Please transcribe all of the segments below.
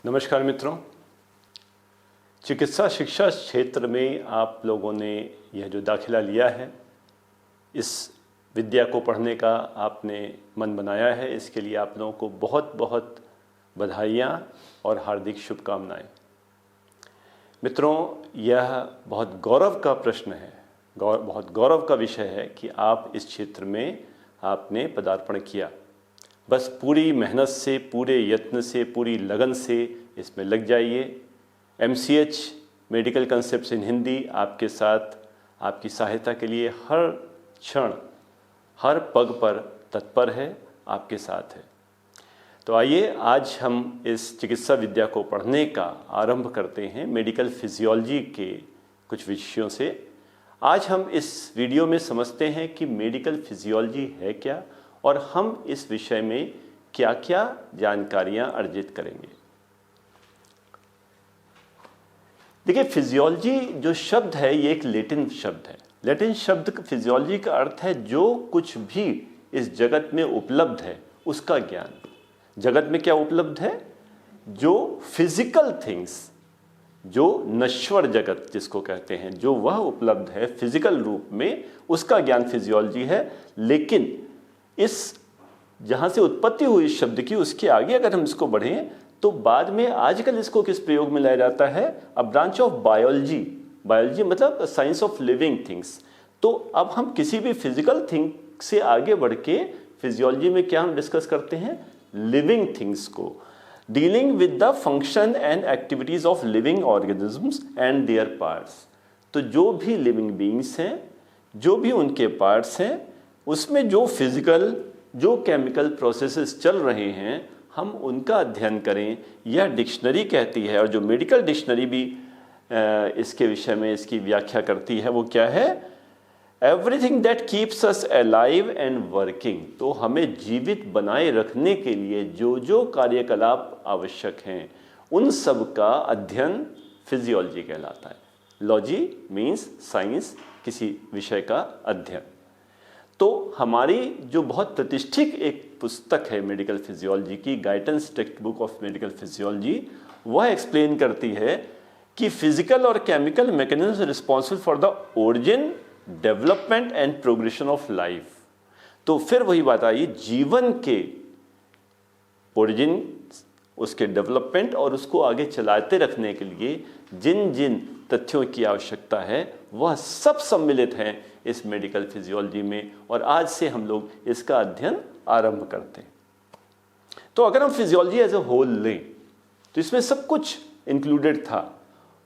नमस्कार मित्रों, चिकित्सा शिक्षा क्षेत्र में आप लोगों ने यह जो दाखिला लिया है, इस विद्या को पढ़ने का आपने मन बनाया है, इसके लिए आप लोगों को बहुत बहुत बधाइयाँ और हार्दिक शुभकामनाएं। मित्रों, यह बहुत गौरव का प्रश्न है, बहुत गौरव का विषय है कि आप इस क्षेत्र में आपने पदार्पण किया। बस पूरी मेहनत से, पूरे यत्न से, पूरी लगन से इसमें लग जाइए। MCH मेडिकल कंसेप्ट्स इन हिंदी आपके साथ, आपकी सहायता के लिए हर क्षण, हर पग पर तत्पर है, आपके साथ है। तो आइए आज हम इस चिकित्सा विद्या को पढ़ने का आरंभ करते हैं मेडिकल फिजियोलॉजी के कुछ विषयों से। आज हम इस वीडियो में समझते हैं कि मेडिकल फिजियोलॉजी है क्या और हम इस विषय में क्या क्या जानकारियां अर्जित करेंगे। देखिए, फिजियोलॉजी जो शब्द है ये एक लैटिन शब्द है। लैटिन शब्द फिजियोलॉजी का अर्थ है जो कुछ भी इस जगत में उपलब्ध है उसका ज्ञान। जगत में क्या उपलब्ध है? जो फिजिकल थिंग्स, जो नश्वर जगत जिसको कहते हैं, जो वह उपलब्ध है फिजिकल रूप में, उसका ज्ञान फिजियोलॉजी है। लेकिन इस जहाँ से उत्पत्ति हुई इस शब्द की, उसके आगे अगर हम इसको बढ़ें तो बाद में आजकल इसको किस प्रयोग में लाया जाता है? A branch of biology. Biology मतलब साइंस ऑफ लिविंग थिंग्स। तो अब हम किसी भी फिजिकल थिंग से आगे बढ़ के फिजियोलॉजी में क्या हम डिस्कस करते हैं? लिविंग थिंग्स को, dealing with the function and activities of living organisms and there parts. तो जो भी लिविंग बीइंग्स हैं, जो भी उनके पार्ट्स हैं, उसमें जो फिजिकल, जो केमिकल प्रोसेसेस चल रहे हैं, हम उनका अध्ययन करें। यह डिक्शनरी कहती है, और जो मेडिकल डिक्शनरी भी इसके विषय में इसकी व्याख्या करती है वो क्या है? Everything that keeps us alive and working. तो हमें जीवित बनाए रखने के लिए जो जो कार्यकलाप आवश्यक हैं, उन सब का अध्ययन फिजियोलॉजी कहलाता है। लॉजी मीन्स साइंस, किसी विषय का अध्ययन। तो हमारी जो बहुत प्रतिष्ठित एक पुस्तक है मेडिकल फिजियोलॉजी की, guidance text book of medical physiology, वह एक्सप्लेन करती है कि फिजिकल और chemical mechanism responsible for the origin, development and progression of life. तो फिर वही बात आई, जीवन के ओरिजिन, उसके डेवलपमेंट और उसको आगे चलाते रखने के लिए जिन जिन तथ्यों की आवश्यकता है वह सब सम्मिलित हैं इस मेडिकल फिजियोलॉजी में, और आज से हम लोग इसका अध्ययन आरंभ करते हैं। तो अगर हम फिजियोलॉजी एज ए होल लें तो इसमें सब कुछ इंक्लूडेड था।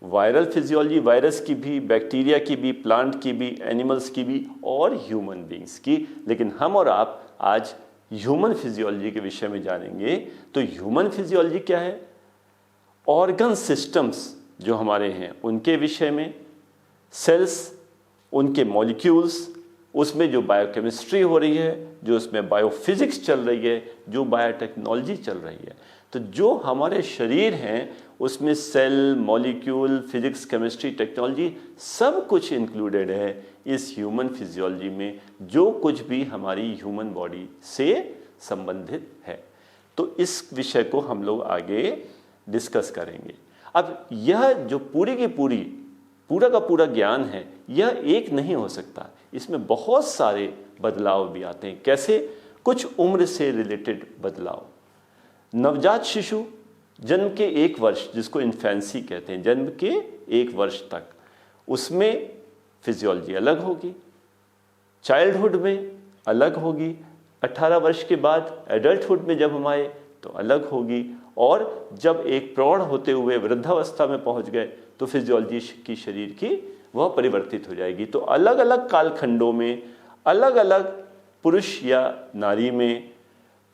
वायरल फिजियोलॉजी, वायरस की भी, बैक्टीरिया की भी, प्लांट की भी, एनिमल्स की भी और ह्यूमन बीइंग्स की। लेकिन हम और आप आज ह्यूमन फिजियोलॉजी के विषय में जानेंगे। तो ह्यूमन फिजियोलॉजी क्या है? ऑर्गन सिस्टम्स जो हमारे हैं उनके विषय में, सेल्स, उनके मॉलिक्यूल्स, उसमें जो बायोकेमिस्ट्री हो रही है, जो उसमें बायोफिजिक्स चल रही है, जो बायोटेक्नोलॉजी चल रही है। तो जो हमारे शरीर हैं उसमें cell, molecule, physics, chemistry, technology सब कुछ इंक्लूडेड है इस ह्यूमन फिजियोलॉजी में, जो कुछ भी हमारी ह्यूमन बॉडी से संबंधित है। तो इस विषय को हम लोग आगे डिस्कस करेंगे। अब यह जो पूरी की पूरी, पूरा का पूरा ज्ञान है, यह एक नहीं हो सकता। इसमें बहुत सारे बदलाव भी आते हैं। कैसे? कुछ उम्र से रिलेटेड बदलाव। नवजात शिशु जन्म के 1 वर्ष, जिसको इन्फेंसी कहते हैं, जन्म के 1 वर्ष तक, उसमें फिजियोलॉजी अलग होगी। चाइल्डहुड में अलग होगी। 18 वर्ष के बाद एडल्टहुड में जब हम आए तो अलग होगी। और जब एक प्रौढ़ होते हुए वृद्धावस्था में पहुंच गए तो फिजियोलॉजी की शरीर की वह परिवर्तित हो जाएगी। तो अलग अलग कालखंडों में, अलग अलग पुरुष या नारी में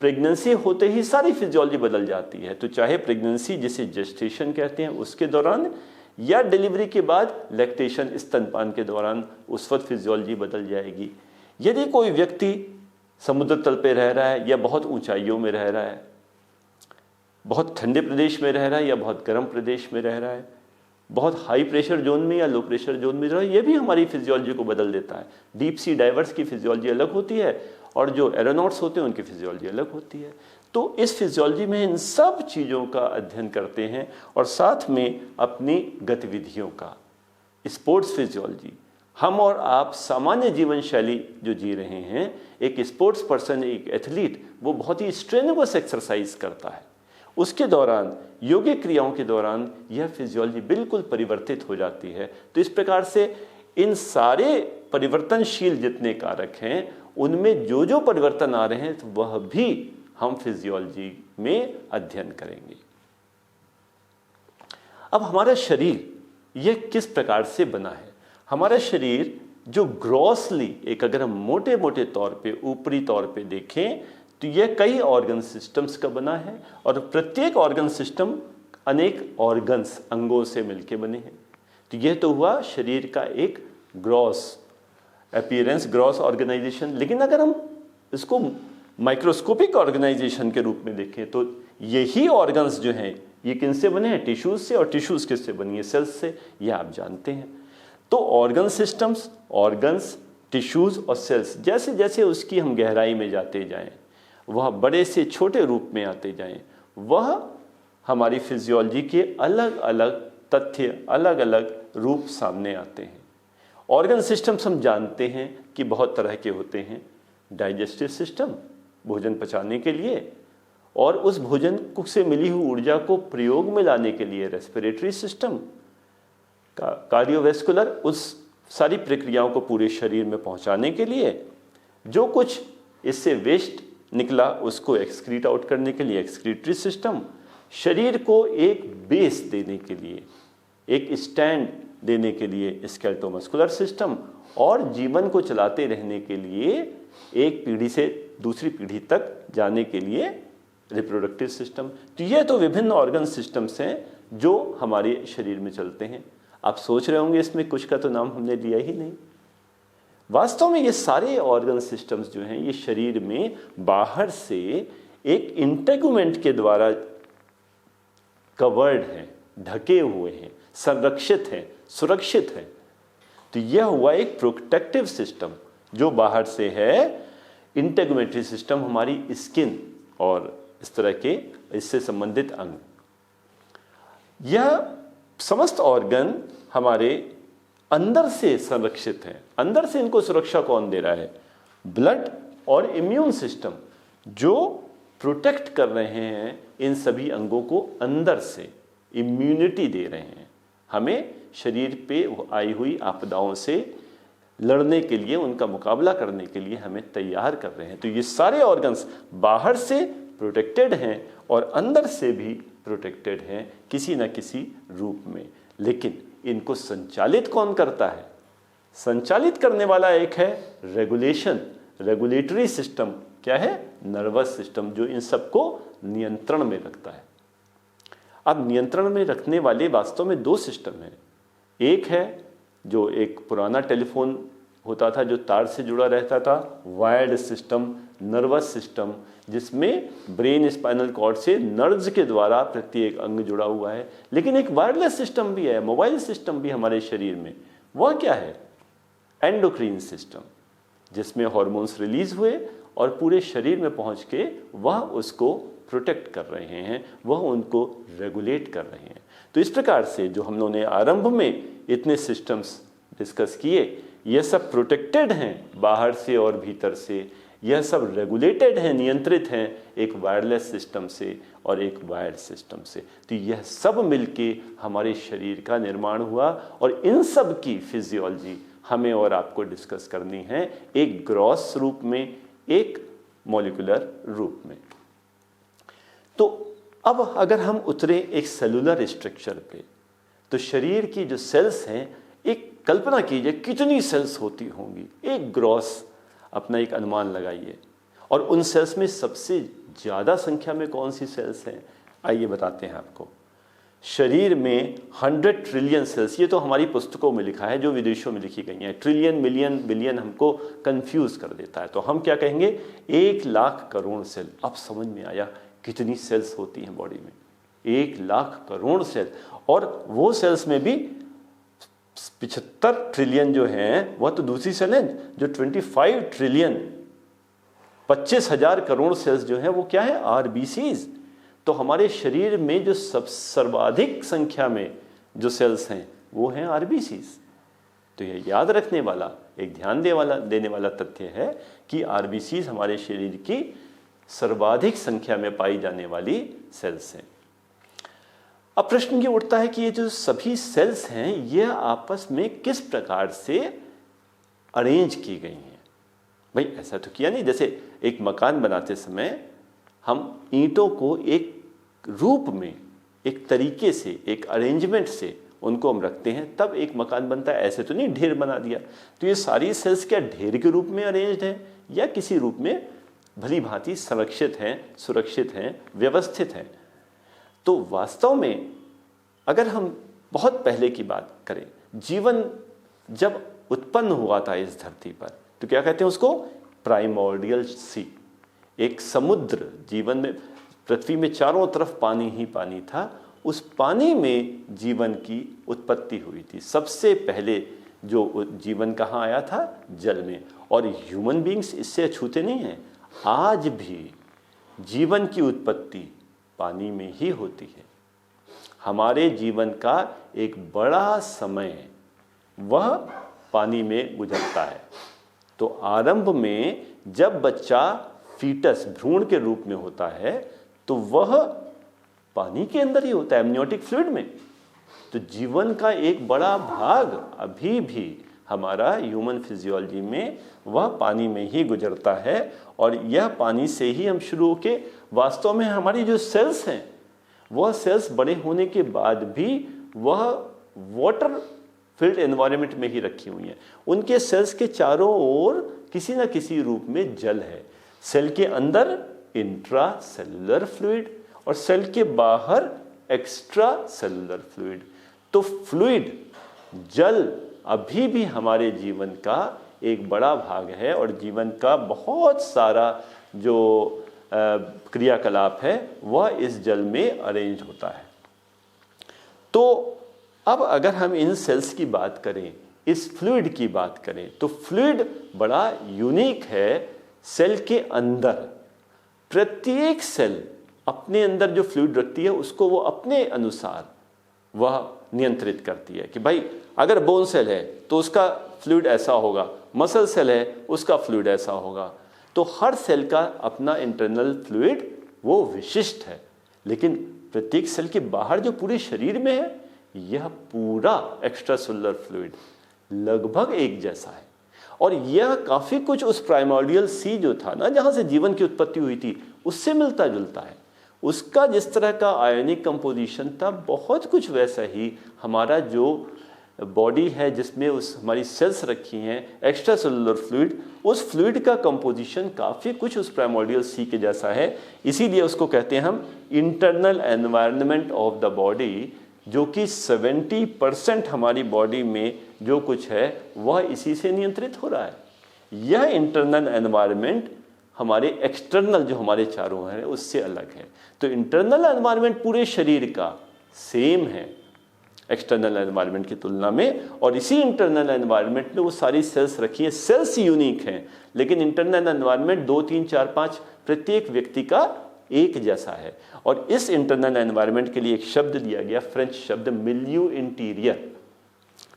प्रेगनेंसी होते ही सारी फिजियोलॉजी बदल जाती है। तो चाहे प्रेगनेंसी, जिसे जेस्टेशन कहते हैं, उसके दौरान, या डिलीवरी के बाद लैक्टेशन, स्तनपान के दौरान, उस वक्त फिजियोलॉजी बदल जाएगी। यदि कोई व्यक्ति समुद्र तल पे रह रहा है या बहुत ऊंचाइयों में रह रहा है, बहुत ठंडे प्रदेश में रह रहा है या बहुत गर्म प्रदेश में रह रहा है, बहुत हाई प्रेशर जोन में या लो प्रेशर जोन में रह रहा है, ये भी हमारी फिजियोलॉजी को बदल देता है। डीप सी डाइवर्स की फिजियोलॉजी अलग होती है और जो एरोनॉट्स होते हैं उनकी फिजियोलॉजी अलग होती है। तो इस फिजियोलॉजी में इन सब चीज़ों का अध्ययन करते हैं और साथ में अपनी गतिविधियों का। स्पोर्ट्स फिजियोलॉजी, हम और आप सामान्य जीवन शैली जो जी रहे हैं, एक स्पोर्ट्स पर्सन, एक एथलीट, वो बहुत ही स्ट्रेनुअस एक्सरसाइज करता है, उसके दौरान, योगिक क्रियाओं के दौरान यह फिजियोलॉजी बिल्कुल परिवर्तित हो जाती है। तो इस प्रकार से इन सारे परिवर्तनशील जितने कारक हैं, उनमें जो जो परिवर्तन आ रहे हैं, तो वह भी हम फिजियोलॉजी में अध्ययन करेंगे। अब हमारा शरीर यह किस प्रकार से बना है? हमारा शरीर जो ग्रॉसली, एक अगर हम मोटे मोटे तौर पे, ऊपरी तौर पे देखें, तो यह कई ऑर्गन सिस्टम्स का बना है और प्रत्येक ऑर्गन सिस्टम अनेक ऑर्गन्स, अंगों से मिलके बने हैं। तो यह तो हुआ शरीर का एक ग्रॉस अपीयरेंस, ग्रॉस ऑर्गेनाइजेशन। लेकिन अगर हम इसको माइक्रोस्कोपिक ऑर्गेनाइजेशन के रूप में देखें, तो यही ऑर्गन्स जो हैं, ये किनसे बने हैं? टिश्यूज से। और टिश्यूज किससे बनी है? सेल्स से। यह आप जानते हैं। तो ऑर्गन सिस्टम्स, ऑर्गन्स, टिश्यूज और सेल्स, जैसे जैसे उसकी हम गहराई में जाते जाएं, वह बड़े से छोटे रूप में आते जाएं, वह हमारी फिजियोलॉजी के अलग अलग तथ्य, अलग अलग रूप सामने आते हैं। ऑर्गन सिस्टम्स हम जानते हैं कि बहुत तरह के होते हैं। डाइजेस्टिव सिस्टम, भोजन पचाने के लिए, और उस भोजन से मिली हुई ऊर्जा को प्रयोग में लाने के लिए रेस्पिरेटरी सिस्टम, कार्डियोवैस्कुलर, उस सारी प्रक्रियाओं को पूरे शरीर में पहुंचाने के लिए, जो कुछ इससे वेस्ट निकला उसको एक्सक्रीट आउट करने के लिए एक्सक्रीटरी सिस्टम, शरीर को एक बेस देने के लिए, एक स्टैंड देने के लिए स्केलेटोमस्कुलर सिस्टम, और जीवन को चलाते रहने के लिए एक पीढ़ी से दूसरी पीढ़ी तक जाने के लिए रिप्रोडक्टिव सिस्टम। तो ये तो विभिन्न ऑर्गन सिस्टम्स हैं जो हमारे शरीर में चलते हैं। आप सोच रहे होंगे इसमें कुछ का तो नाम हमने लिया ही नहीं। वास्तव में ये सारे ऑर्गन सिस्टम्स जो हैं, ये शरीर में बाहर से एक इंटेगुमेंट के द्वारा कवर्ड हैं, ढके हुए हैं, संरक्षित हैं, सुरक्षित हैं। तो यह हुआ एक प्रोटेक्टिव सिस्टम जो बाहर से है। इंटेगुमेंट्री सिस्टम हमारी स्किन और इस तरह के इससे संबंधित अंग। यह समस्त ऑर्गन हमारे अंदर से संरक्षित हैं। अंदर से इनको सुरक्षा कौन दे रहा है? ब्लड और इम्यून सिस्टम, जो प्रोटेक्ट कर रहे हैं इन सभी अंगों को, अंदर से इम्यूनिटी दे रहे हैं, हमें शरीर पे आई हुई आपदाओं से लड़ने के लिए, उनका मुकाबला करने के लिए हमें तैयार कर रहे हैं। तो ये सारे ऑर्गन्स बाहर से प्रोटेक्टेड हैं और अंदर से भी प्रोटेक्टेड हैं किसी न किसी रूप में। लेकिन इनको संचालित कौन करता है? संचालित करने वाला एक है रेगुलेशन, रेगुलेटरी सिस्टम। क्या है? नर्वस सिस्टम, जो इन सबको नियंत्रण में रखता है। अब नियंत्रण में रखने वाले वास्तव में दो सिस्टम हैं। एक है जो एक पुराना टेलीफोन होता था जो तार से जुड़ा रहता था, वायर्ड सिस्टम, नर्वस सिस्टम, जिसमें ब्रेन स्पाइनल कॉर्ड से नर्व्स के द्वारा प्रत्येक अंग जुड़ा हुआ है। लेकिन एक वायरलेस सिस्टम भी है, मोबाइल सिस्टम भी हमारे शरीर में। वह क्या है? एंडोक्रीन सिस्टम, जिसमें हार्मोन्स रिलीज हुए और पूरे शरीर में पहुंच के वह उसको प्रोटेक्ट कर रहे हैं, वह उनको रेगुलेट कर रहे हैं। तो इस प्रकार से जो हम लोगों ने आरंभ में इतने सिस्टम्स डिस्कस किए, यह सब प्रोटेक्टेड हैं बाहर से और भीतर से। यह सब रेगुलेटेड हैं, नियंत्रित हैं एक वायरलेस सिस्टम से और एक वायर्ड सिस्टम से। तो यह सब मिलके हमारे शरीर का निर्माण हुआ और इन सब की फिजियोलॉजी हमें और आपको डिस्कस करनी है, एक ग्रॉस रूप में, एक मॉलिक्यूलर रूप में। तो अब अगर हम उतरे एक सेलुलर स्ट्रक्चर पे, तो शरीर की जो सेल्स हैं, एक कल्पना कीजिए कितनी सेल्स होती होंगी। एक ग्रॉस अपना एक अनुमान लगाइए। और उन सेल्स में सबसे ज़्यादा संख्या में कौन सी सेल्स हैं? आइए बताते हैं आपको। शरीर में 100 ट्रिलियन सेल्स, ये तो हमारी पुस्तकों में लिखा है, जो विदेशों में लिखी गई हैं। ट्रिलियन, मिलियन, बिलियन हमको कंफ्यूज कर देता है, तो हम क्या कहेंगे? 1,00,000 करोड़ सेल। अब समझ में आया कितनी सेल्स होती हैं बॉडी में। 1,00,000 करोड़ सेल। और वो सेल्स में भी 75 ट्रिलियन जो हैं, वह तो दूसरी सेल हैं जो 25 ट्रिलियन 25,000 करोड़ सेल्स जो हैं वो क्या है, आरबीसीज। तो हमारे शरीर में जो सर्वाधिक संख्या में जो सेल्स हैं वो हैं आरबीसीज। तो ये याद रखने वाला, एक ध्यान देने वाला तथ्य है कि आरबीसीज हमारे शरीर की सर्वाधिक संख्या में पाई जाने वाली सेल्स हैं। अब प्रश्न ये उठता है कि ये जो सभी सेल्स हैं ये आपस में किस प्रकार से अरेंज की गई हैं। भाई ऐसा तो किया नहीं, जैसे एक मकान बनाते समय हम ईंटों को एक रूप में, एक तरीके से, एक अरेंजमेंट से उनको हम रखते हैं तब एक मकान बनता है। ऐसे तो नहीं ढेर बना दिया। तो ये सारी सेल्स क्या ढेर के रूप में अरेंज्ड हैं या किसी रूप में भली भांति संरक्षित हैं, सुरक्षित हैं, व्यवस्थित हैं। तो वास्तव में अगर हम बहुत पहले की बात करें, जीवन जब उत्पन्न हुआ था इस धरती पर, तो क्या कहते हैं उसको, प्राइमोर्डियल सी, एक समुद्र। जीवन में पृथ्वी में चारों तरफ पानी ही पानी था, उस पानी में जीवन की उत्पत्ति हुई थी। सबसे पहले जो जीवन कहाँ आया था, जल में। और ह्यूमन बीइंग्स इससे अछूते नहीं हैं। आज भी जीवन की उत्पत्ति पानी में ही होती है। हमारे जीवन का एक बड़ा समय वह पानी में गुजरता है। तो आरंभ में जब बच्चा फीटस, भ्रूण के रूप में होता है, तो वह पानी के अंदर ही होता है, एमनियोटिक फ्लूइड में। तो जीवन का एक बड़ा भाग अभी भी हमारा ह्यूमन फिजियोलॉजी में वह पानी में ही गुजरता है। और यह पानी से ही हम शुरू होके, वास्तव में हमारी जो सेल्स हैं वह सेल्स बड़े होने के बाद भी वह वाटर फिल्ड एनवायरनमेंट में ही रखी हुई हैं। उनके सेल्स के चारों ओर किसी न किसी रूप में जल है। सेल के अंदर इंट्रा सेलुलर फ्लूइड और सेल के बाहर एक्स्ट्रा सेलुलर फ्लूइड। तो फ्लूइड, जल अभी भी हमारे जीवन का एक बड़ा भाग है और जीवन का बहुत सारा जो क्रियाकलाप है वह इस जल में अरेंज होता है। तो अब अगर हम इन सेल्स की बात करें, इस फ्लूइड की बात करें, तो फ्लूइड बड़ा यूनिक है। सेल के अंदर प्रत्येक सेल अपने अंदर जो फ्लूइड रखती है उसको वो अपने अनुसार वह नियंत्रित करती है कि भाई अगर बोन सेल है तो उसका फ्लूइड ऐसा होगा, मसल सेल है उसका फ्लूइड ऐसा होगा। तो हर सेल का अपना इंटरनल फ्लूइड वो विशिष्ट है। लेकिन प्रत्येक सेल के बाहर जो पूरे शरीर में है, यह पूरा एक्स्ट्रासेलुलर फ्लूइड लगभग एक जैसा है। और यह काफी कुछ उस प्राइमोर्डियल सी जो था ना, जहां से जीवन की उत्पत्ति हुई थी, उससे मिलता जुलता है। उसका जिस तरह का आयनिक कंपोजिशन था, बहुत कुछ वैसा ही हमारा जो बॉडी है जिसमें उस हमारी सेल्स रखी हैं, एक्स्ट्रा सेलुलर फ्लूइड, उस फ्लूइड का कंपोजिशन काफ़ी कुछ उस प्राइमोर्डियल सी के जैसा है। इसीलिए उसको कहते हैं हम internal environment of the body, जो कि 70% हमारी बॉडी में जो कुछ है वह इसी से नियंत्रित हो रहा है। यह इंटरनल एनवायरनमेंट हमारे एक्सटर्नल जो हमारे चारों है उससे अलग है। तो इंटरनल एनवायरनमेंट पूरे शरीर का सेम है एक्सटर्नल एनवायरनमेंट की तुलना में, और इसी इंटरनल एनवायरनमेंट में वो सारी सेल्स रखी हैं। सेल्स यूनिक हैं, लेकिन इंटरनल एनवायरनमेंट 2, 3, 4, 5 प्रत्येक व्यक्ति का एक जैसा है। और इस इंटरनल एनवायरनमेंट के लिए एक शब्द दिया गया, फ्रेंच शब्द मिलियू इंटीरियर।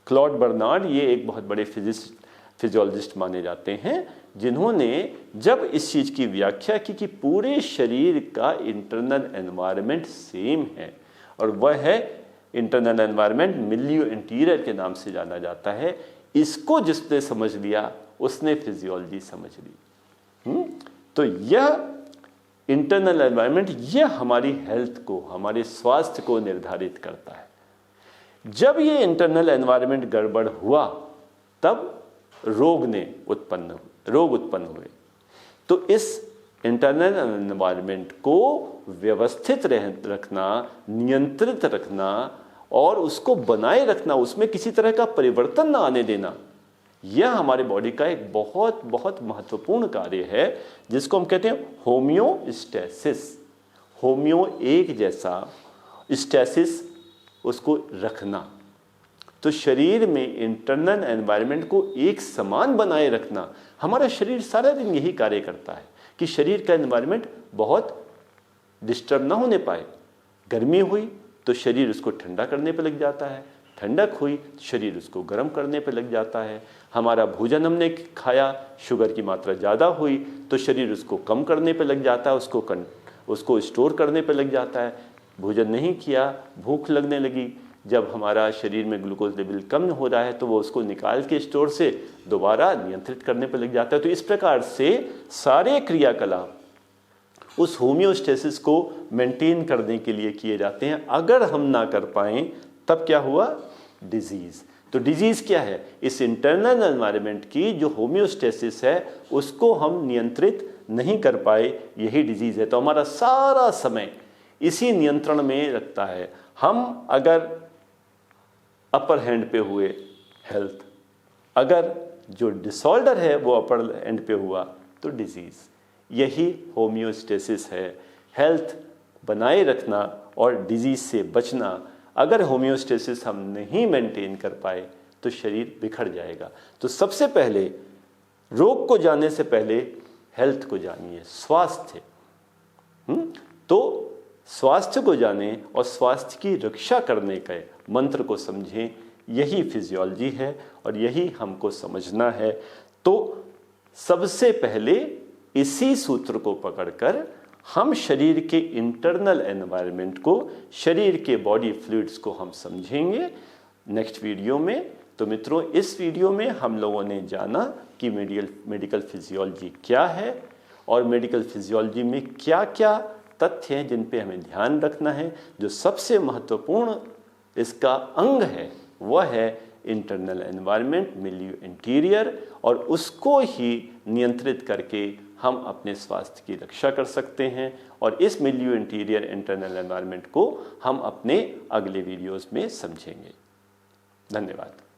क्लॉड बर्नार्ड ये एक बहुत बड़े फिजियोलॉजिस्ट माने जाते हैं, जिन्होंने जब इस चीज़ की व्याख्या की कि पूरे शरीर का इंटरनल एनवायरनमेंट सेम है, और वह है इंटरनल एनवायरनमेंट मिलियू इंटीरियर के नाम से जाना जाता है। इसको जिसने समझ लिया उसने फिजियोलॉजी समझ ली। तो यह इंटरनल एनवायरनमेंट यह हमारी हेल्थ को, हमारे स्वास्थ्य को निर्धारित करता है। जब ये इंटरनल एनवायरनमेंट गड़बड़ हुआ तब रोग उत्पन्न हुए। तो इस इंटरनल एनवायरनमेंट को व्यवस्थित रखना, नियंत्रित रखना और उसको बनाए रखना, उसमें किसी तरह का परिवर्तन ना आने देना, यह हमारे बॉडी का एक बहुत बहुत महत्वपूर्ण कार्य है, जिसको हम कहते हैं होमियोस्टेसिस। होमियो एक जैसा, स्टेसिस उसको रखना। तो शरीर में इंटरनल एनवायरनमेंट को एक समान बनाए रखना, हमारा शरीर सारा दिन यही कार्य करता है कि शरीर का एनवायरनमेंट बहुत डिस्टर्ब ना होने पाए। गर्मी हुई तो शरीर उसको ठंडा करने पे लग जाता है, ठंडक हुई तो शरीर उसको गर्म करने पे लग जाता है। हमारा भोजन हमने खाया, शुगर की मात्रा ज़्यादा हुई तो शरीर उसको कम करने पे लग जाता है, उसको स्टोर करने पे लग जाता है। भोजन नहीं किया, भूख लगने लगी, जब हमारा शरीर में ग्लूकोज लेवल कम हो रहा है तो वो उसको निकाल के स्टोर से दोबारा नियंत्रित करने पे लग जाता है। तो इस प्रकार से सारे क्रियाकलाप उस होम्योस्टेसिस को मेंटेन करने के लिए किए जाते हैं। अगर हम ना कर पाएं तब क्या हुआ? डिजीज। तो डिजीज क्या है? इस इंटरनल एनवायरनमेंट की जो होम्योस्टेसिस है उसको हम नियंत्रित नहीं कर पाए, यही डिजीज है। तो हमारा सारा समय इसी नियंत्रण में रखता है। हम अगर अपर हैंड पे हुए हेल्थ, अगर जो डिसऑर्डर है वो अपर हैंड पे हुआ तो डिजीज। यही होम्योस्टेसिस है, हेल्थ बनाए रखना और डिजीज से बचना। अगर होम्योस्टेसिस हम नहीं मेंटेन कर पाए तो शरीर बिखर जाएगा। तो सबसे पहले रोग को जानने से पहले हेल्थ को जानिए, स्वास्थ्य। तो स्वास्थ्य को जानें और स्वास्थ्य की रक्षा करने के मंत्र को समझें, यही फिजियोलॉजी है और यही हमको समझना है। तो सबसे पहले इसी सूत्र को पकड़कर हम शरीर के इंटरनल एनवायरनमेंट को, शरीर के बॉडी फ्लूइड्स को हम समझेंगे नेक्स्ट वीडियो में। तो मित्रों, इस वीडियो में हम लोगों ने जाना कि मेडिकल फिजियोलॉजी क्या है और मेडिकल फिजियोलॉजी में क्या क्या तथ्य हैं जिन पे हमें ध्यान रखना है। जो सबसे महत्वपूर्ण इसका अंग है वह है इंटरनल एनवायरनमेंट, मिलियू इंटीरियर, और उसको ही नियंत्रित करके हम अपने स्वास्थ्य की रक्षा कर सकते हैं। और इस मिलियू इंटीरियर इंटरनल एनवायरनमेंट को हम अपने अगले वीडियोस में समझेंगे। धन्यवाद।